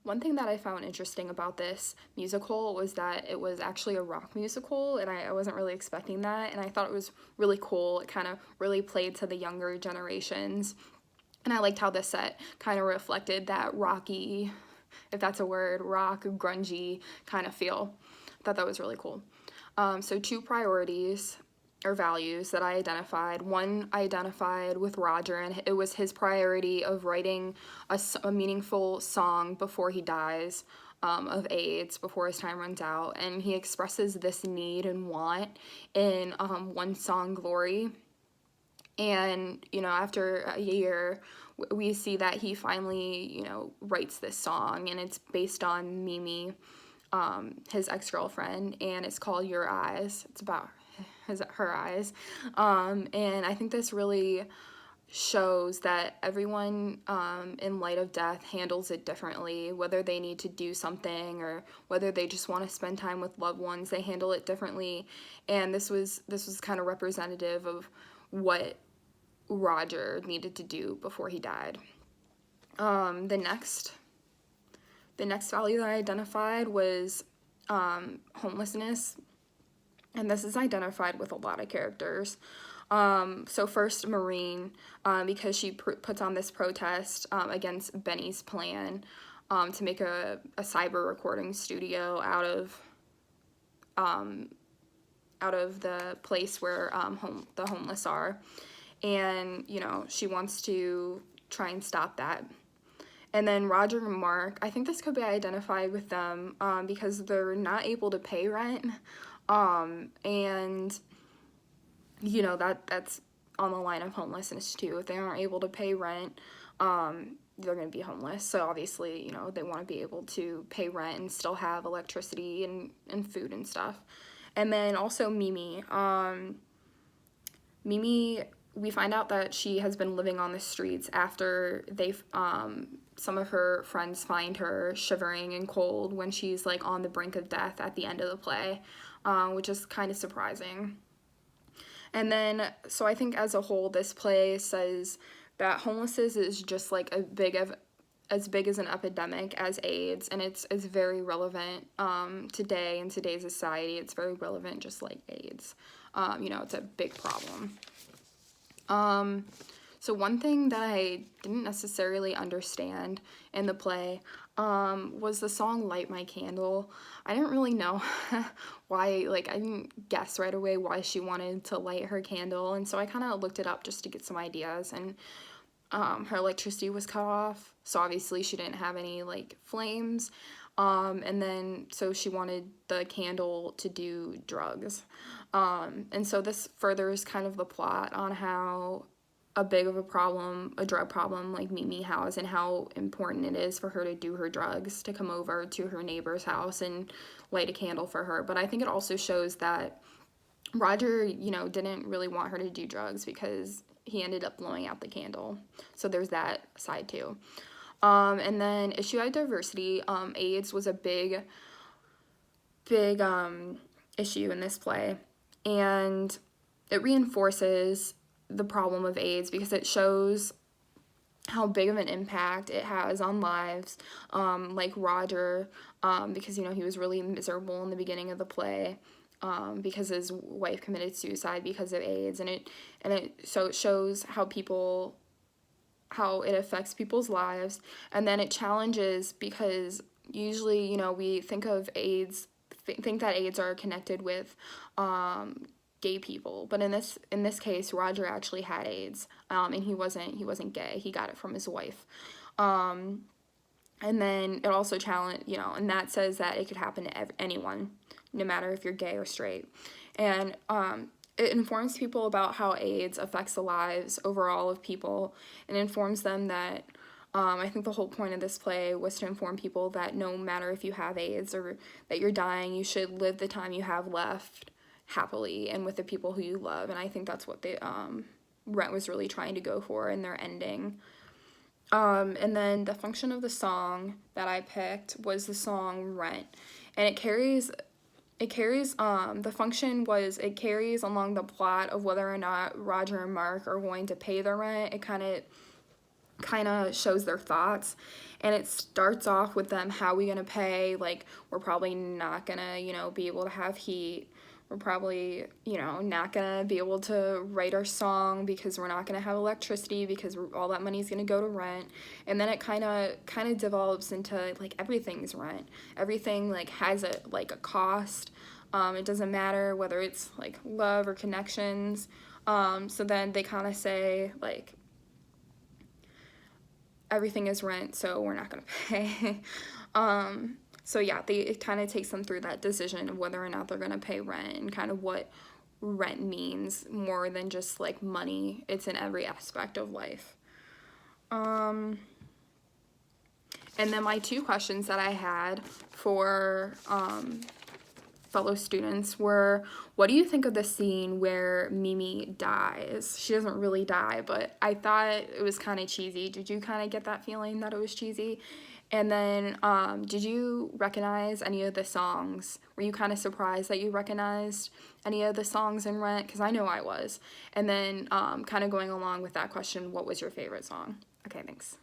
One thing that I found interesting about this musical was that it was actually a rock musical, and I wasn't really expecting that, and I thought it was really cool. It kind of really played to the younger generations, and I liked how the set kind of reflected that rocky, if that's a word, rock, grungy kind of feel. I thought that was really cool. So, two priorities or values that I identified. One I identified with Roger, and it was his priority of writing a meaningful song before he dies of AIDS, before his time runs out. And he expresses this need and want in one song, Glory. And, after a year, we see that he finally, writes this song, and it's based on Mimi, his ex-girlfriend, and it's called Your Eyes. It's about her eyes. And I think this really shows that everyone in light of death handles it differently, whether they need to do something or whether they just want to spend time with loved ones. They handle it differently, and this was kind of representative of what Roger needed to do before he died. The next value that I identified was homelessness, and this is identified with a lot of characters. So first, Maureen, because she puts on this protest against Benny's plan to make a cyber recording studio out of the place where the homeless are, and she wants to try and stop that. And then Roger and Mark, I think this could be identified with them because they're not able to pay rent. And that's on the line of homelessness too. If they aren't able to pay rent, they're going to be homeless. So obviously, they want to be able to pay rent and still have electricity and food and stuff. And then also Mimi. Mimi, we find out that she has been living on the streets after some of her friends find her shivering and cold when she's like on the brink of death at the end of the play, which is kind of surprising. And then, so I think as a whole, this play says that homelessness is just like as big as an epidemic as AIDS, and it's very relevant today in today's society. It's very relevant, just like AIDS. It's a big problem. So one thing that I didn't necessarily understand in the play was the song Light My Candle. I didn't really know why, I didn't guess right away why she wanted to light her candle, and so I kind of looked it up just to get some ideas, and her electricity was cut off, so obviously she didn't have any, flames, and then, so she wanted the candle to do drugs, and so this furthers kind of the plot on how a big of a drug problem like Mimi has, and how important it is for her to do her drugs, to come over to her neighbor's house and light a candle for her. But I think it also shows that Roger, didn't really want her to do drugs because he ended up blowing out the candle. So there's that side too. And then issue diversity. AIDS was a big issue in this play, and it reinforces the problem of AIDS because it shows how big of an impact it has on lives, like Roger, because he was really miserable in the beginning of the play, because his wife committed suicide because of AIDS, and it shows how it affects people's lives, and then it challenges, because usually we think of AIDS, think that AIDS are connected with gay people, but in this case, Roger actually had AIDS, and he wasn't gay. He got it from his wife, and then it also and that says that it could happen to anyone, no matter if you're gay or straight, and it informs people about how AIDS affects the lives overall of people, and informs them that. I think the whole point of this play was to inform people that no matter if you have AIDS or that you're dying, you should live the time you have left happily and with the people who you love, and I think that's what Rent was really trying to go for in their ending. And then the function of the song that I picked was the song Rent, and it carries the function was it carries along the plot of whether or not Roger and Mark are going to pay their rent. kind of shows their thoughts, and it starts off with them, how we gonna pay, like we're probably not gonna, you know, be able to have heat, we're probably, you know, not gonna be able to write our song because we're not gonna have electricity because all that money's gonna go to rent. And then it kind of develops into like everything's rent, everything like has a cost. It doesn't matter whether it's like love or connections. So then they kind of say like everything is rent, so we're not gonna pay. So yeah, it kind of takes them through that decision of whether or not they're gonna pay rent, and kind of what rent means more than just like money. It's in every aspect of life. And then my two questions that I had for fellow students were, what do you think of the scene where Mimi dies? She doesn't really die, but I thought it was kind of cheesy. Did you kind of get that feeling that it was cheesy? And then did you recognize any of the songs? Were you kind of surprised that you recognized any of the songs in Rent? Because I know I was. And then kind of going along with that question, what was your favorite song? Okay, thanks.